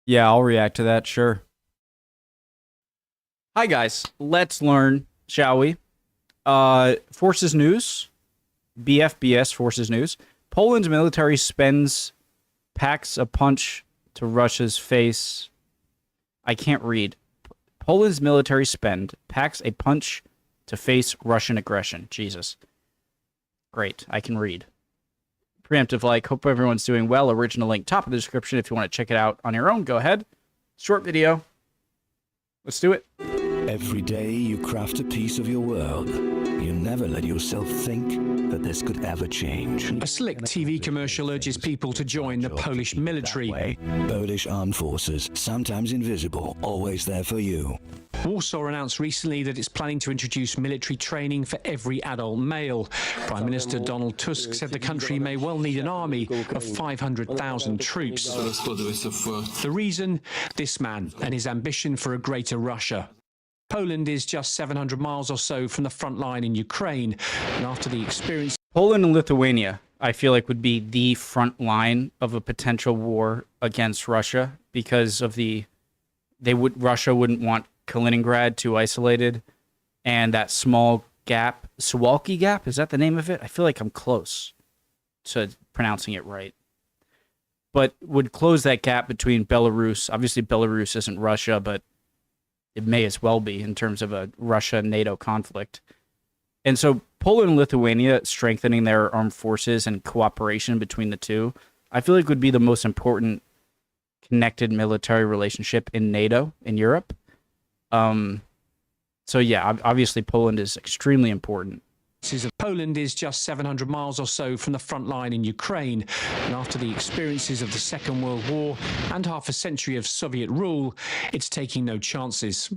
Yeah, I'll react to that, sure. Hi, guys. Let's learn, shall we? Forces News, BFBS Forces News. Poland's military packs a punch to Russia's face. I can't read. Poland's military packs a punch to face Russian aggression. Jesus. Great, I can read. Preemptive like, hope everyone's doing well. Original link top of the description if you want to check it out on your own. Go ahead. Short video. Let's do it. Every day you craft a piece of your world. You never let yourself think that this could ever change. A slick TV commercial urges people to join the Polish military. Polish armed forces, sometimes invisible, always there for you. Warsaw announced recently that it's planning to introduce military training for every adult male. Prime Minister Donald Tusk said the country may well need an army of 500,000 troops. The reason? This man and his ambition for a greater Russia. Poland is just 700 miles or so from the front line in Ukraine, and after the experience... Poland and Lithuania, I feel like, would be the front line of a potential war against Russia because of Russia wouldn't want Kaliningrad too isolated, and that small gap, Suwalki Gap, is that the name of it? I feel like I'm close to pronouncing it right. But would close that gap between Belarus. Obviously, Belarus isn't Russia, but it may as well be in terms of a Russia-NATO conflict. And so Poland and Lithuania strengthening their armed forces and cooperation between the two, I feel like would be the most important connected military relationship in NATO, in Europe. So yeah, obviously Poland is extremely important. Poland is just 700 miles or so from the front line in Ukraine, and after the experiences of the Second World War and half a century of Soviet rule, it's taking no chances.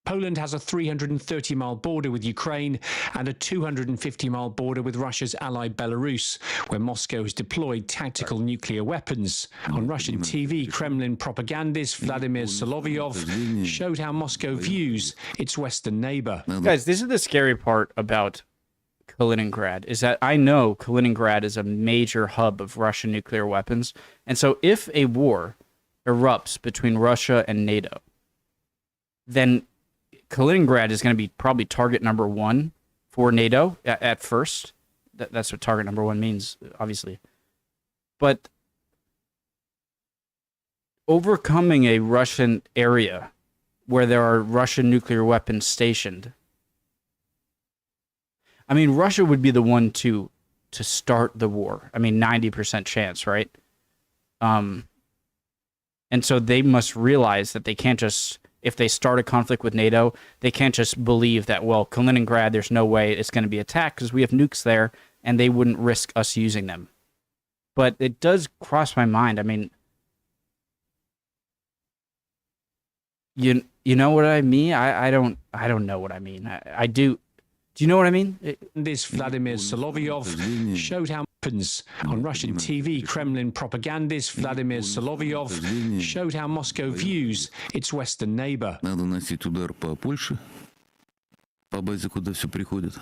Poland has a 330-mile border with Ukraine and a 250-mile border with Russia's ally Belarus, where Moscow has deployed tactical nuclear weapons. On Russian TV, Kremlin propagandist Vladimir Solovyov showed how Moscow views its western neighbor. Guys, this is the scary part about Kaliningrad, is that I know Kaliningrad is a major hub of Russian nuclear weapons, and so if a war erupts between Russia and NATO, then Kaliningrad is going to be probably target number one for NATO at first. That's what target number one means, obviously. But overcoming a Russian area where there are Russian nuclear weapons stationed, I mean, Russia would be the one to start the war. I mean, 90% chance, right? And so they must realize that they can't just... If they start a conflict with NATO, they can't just believe that, well, Kaliningrad, there's no way it's going to be attacked because we have nukes there, and they wouldn't risk us using them. But it does cross my mind. I mean, you know what I mean? I don't know what I mean. I do. Do you know what I mean? This Vladimir Solovyov showed how happens. On Russian TV, Kremlin propagandist Vladimir Solovyov showed how Moscow views its western neighbor. Надо носить удар по Польше, по базе, куда все приходит.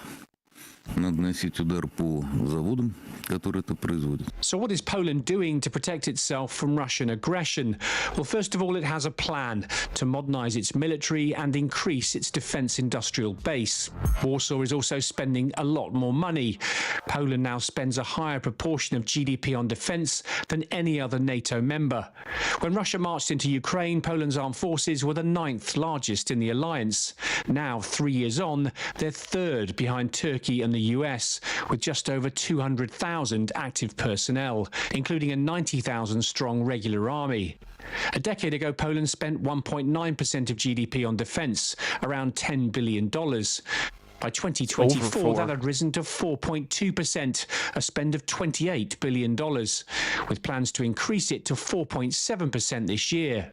Надо носить удар по заводам, которые это производят. So what is Poland doing to protect itself from Russian aggression? Well, first of all, it has a plan to modernize its military and increase its defense industrial base. Warsaw is also spending a lot more money. Poland now spends a higher proportion of GDP on defense than any other NATO member. When Russia marched into Ukraine, Poland's armed forces were the 9th largest in the alliance. Now, 3 years on, they're 3rd behind Turkey and the US, with just over 200,000 active personnel, including a 90,000-strong regular army. A decade ago, Poland spent 1.9% of GDP on defense, around $10 billion. By 2024, that had risen to 4.2%, a spend of $28 billion, with plans to increase it to 4.7% this year.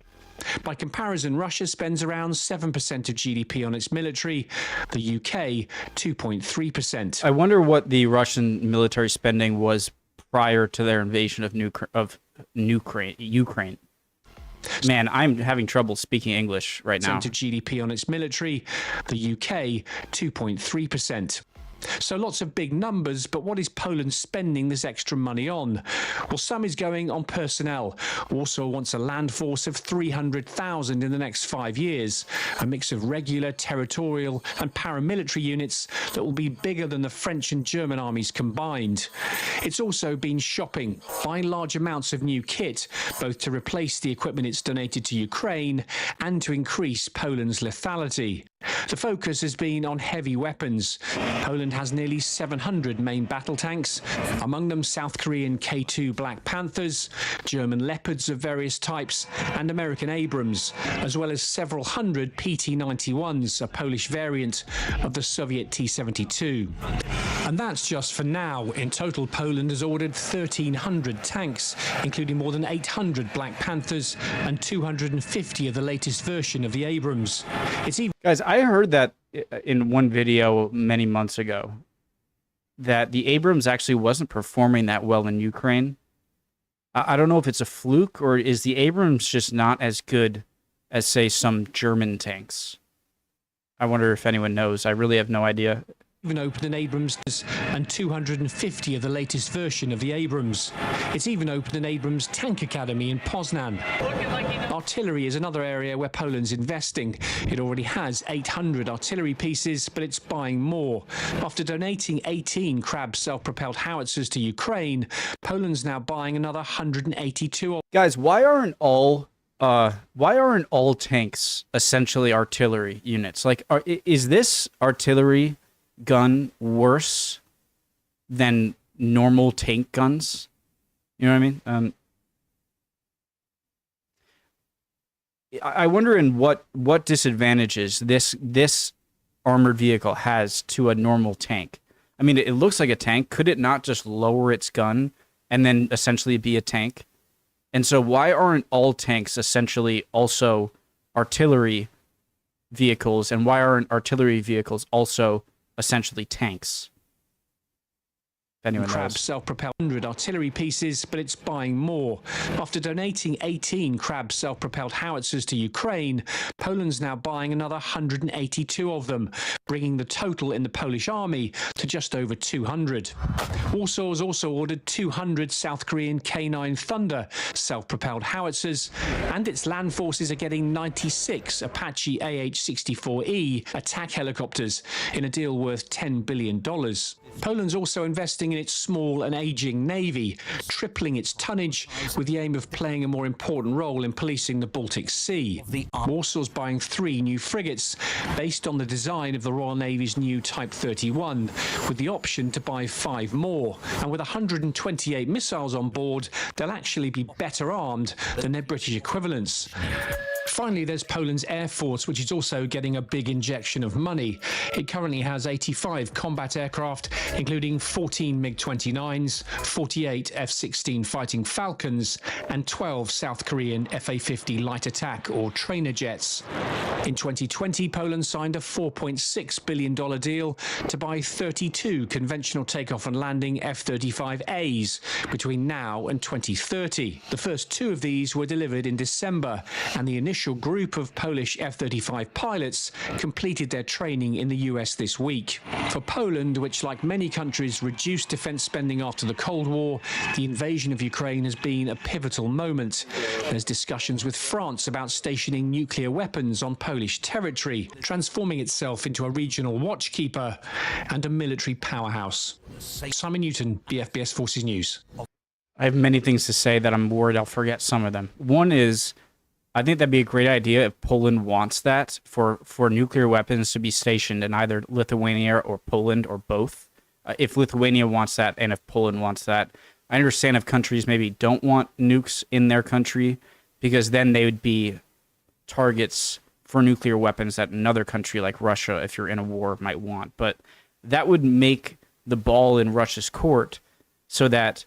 By comparison, Russia spends around 7% of GDP on its military, the UK 2.3%. I wonder what the Russian military spending was prior to their invasion of Ukraine. Man, I'm having trouble speaking English right now. Of GDP on its military, the UK 2.3%. So lots of big numbers, but what is Poland spending this extra money on? Well, some is going on personnel. Warsaw wants a land force of 300,000 in the next 5 years, a mix of regular, territorial and paramilitary units that will be bigger than the French and German armies combined. It's also been shopping, buying large amounts of new kit, both to replace the equipment it's donated to Ukraine and to increase Poland's lethality. The focus has been on heavy weapons. Poland has nearly 700 main battle tanks, among them South Korean K2 Black Panthers, German Leopards of various types, and American Abrams, as well as several hundred PT-91s, a Polish variant of the Soviet T-72. And that's just for now. In total, Poland has ordered 1,300 tanks, including more than 800 Black Panthers and 250 of the latest version of the Abrams. It's even Guys, I heard that in one video many months ago that the Abrams actually wasn't performing that well in Ukraine. I don't know if it's a fluke or is the Abrams just not as good as, say, some German tanks. I wonder if anyone knows. I really have no idea. even opened an Abrams and 250 of the latest version of the Abrams. It's even opened an Abrams Tank Academy in Poznan. Artillery is another area where Poland's investing. It already has 800 artillery pieces, but it's buying more. After donating 18 Krab self-propelled howitzers to Ukraine, Poland's now buying another 182. Guys, why aren't all tanks essentially artillery units? Like, is this artillery gun worse than normal tank guns? You know what I mean? I wonder in what disadvantages this armored vehicle has to a normal tank. I mean, it looks like a tank. Could it not just lower its gun and then essentially be a tank? And so why aren't all tanks essentially also artillery vehicles, and why aren't artillery vehicles also essentially tanks? If anyone Krab knows. self-propelled 100 artillery pieces, but it's buying more. After donating 18 Krab self-propelled howitzers to Ukraine, Poland's now buying another 182 of them, bringing the total in the Polish army to just over 200. Warsaw has also ordered 200 South Korean K9 Thunder self-propelled howitzers, and its land forces are getting 96 Apache AH-64E attack helicopters in a deal worth $10 billion. Poland's also investing in its small and aging navy, tripling its tonnage with the aim of playing a more important role in policing the Baltic Sea. Warsaw's buying 3 new frigates based on the design of the Royal Navy's new Type 31, with the option to buy 5 more. And with 128 missiles on board, they'll actually be better armed than their British equivalents. Finally, there's Poland's Air Force, which is also getting a big injection of money. It currently has 85 combat aircraft, including 14 MiG-29s, 48 F-16 Fighting Falcons, and 12 South Korean Fa-50 light attack or trainer jets. In 2020, Poland signed a $4.6 billion deal to buy 32 conventional takeoff and landing F-35As between now and 2030. The first 2 of these were delivered in December, and the initial group of Polish F-35 pilots completed their training in the US this week. For Poland, which like many countries reduced defense spending after the Cold War, the invasion of Ukraine has been a pivotal moment. There's discussions with France about stationing nuclear weapons on Polish territory, transforming itself into a regional watchkeeper and a military powerhouse. Simon Newton, BFBS Forces News. I have many things to say that I'm worried I'll forget some of them. One is, I think that'd be a great idea if Poland wants that, for nuclear weapons to be stationed in either Lithuania or Poland or both. If Lithuania wants that and if Poland wants that. I understand if countries maybe don't want nukes in their country, because then they would be targets for nuclear weapons that another country like Russia, if you're in a war, might want. But that would make the ball in Russia's court so that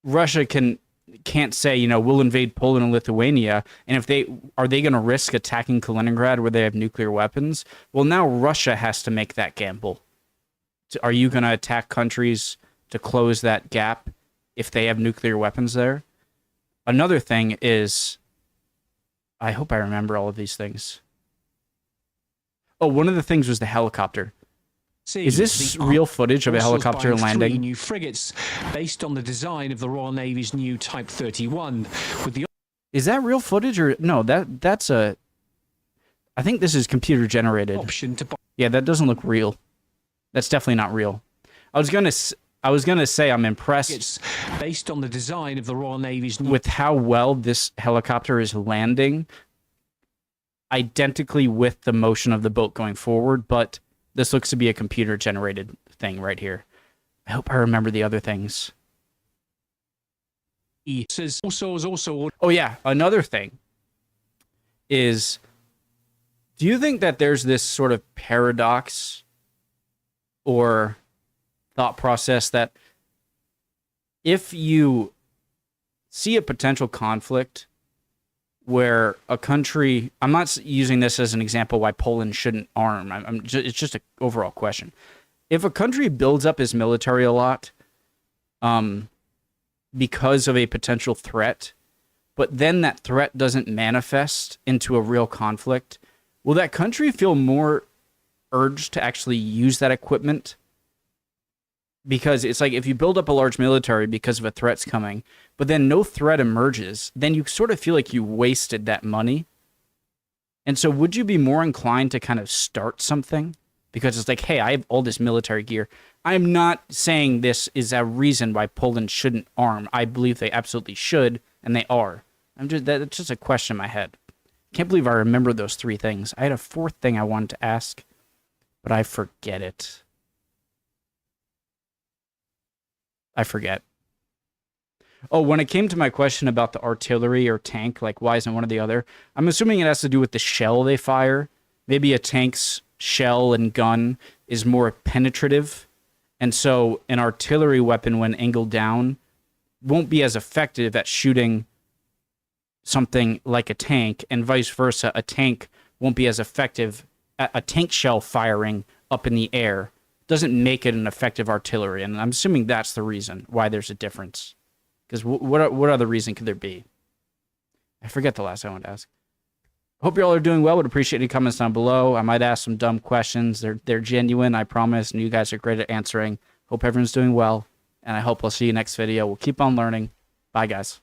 Russia can't say, you know, we'll invade Poland and Lithuania, and if they going to risk attacking Kaliningrad where they have nuclear weapons? Well, now Russia has to make that gamble. Are you going to attack countries to close that gap if they have nuclear weapons there? Another thing is, I hope I remember all of these things. Oh, one of the things was the helicopter. See, Is this the real footage of a Brussels helicopter buying 3 landing? new frigates based on the design of the Royal Navy's new Type 31, with the Is that real footage or no? That's a. I think this is computer generated. option to buy Yeah, that doesn't look real. That's definitely not real. I was gonna say I'm impressed frigates based on the design of the Royal Navy's new with how well this helicopter is landing, identically with the motion of the boat going forward. But this looks to be a computer generated thing right here. I hope I remember the other things. says also Oh yeah, another thing is, do you think that there's this sort of paradox or thought process that if you see a potential conflict where a country, I'm not using this as an example why Poland shouldn't arm, it's just an overall question. If a country builds up its military a lot, because of a potential threat, but then that threat doesn't manifest into a real conflict, will that country feel more urged to actually use that equipment? Because it's like if you build up a large military because of a threat's coming, but then no threat emerges, then you sort of feel like you wasted that money. And so would you be more inclined to kind of start something? Because it's like, hey, I have all this military gear. I'm not saying this is a reason why Poland shouldn't arm. I believe they absolutely should, and they are. That's just a question in my head. Can't believe I remember those 3 things. I had a 4th thing I wanted to ask, but I forget it. I forget. Oh, when it came to my question about the artillery or tank, like why isn't one or the other? I'm assuming it has to do with the shell they fire. Maybe a tank's shell and gun is more penetrative. And so an artillery weapon, when angled down, won't be as effective at shooting something like a tank, and vice versa. A tank won't be as effective at a tank shell firing up in the air. Doesn't make it an effective artillery, and I'm assuming that's the reason why there's a difference. Because what other reason could there be? I forget the last I wanted to ask. Hope you all are doing well. Would appreciate any comments down below. I might ask some dumb questions. They're genuine, I promise, and you guys are great at answering. Hope everyone's doing well, and I hope I'll see you next video. We'll keep on learning. Bye, guys.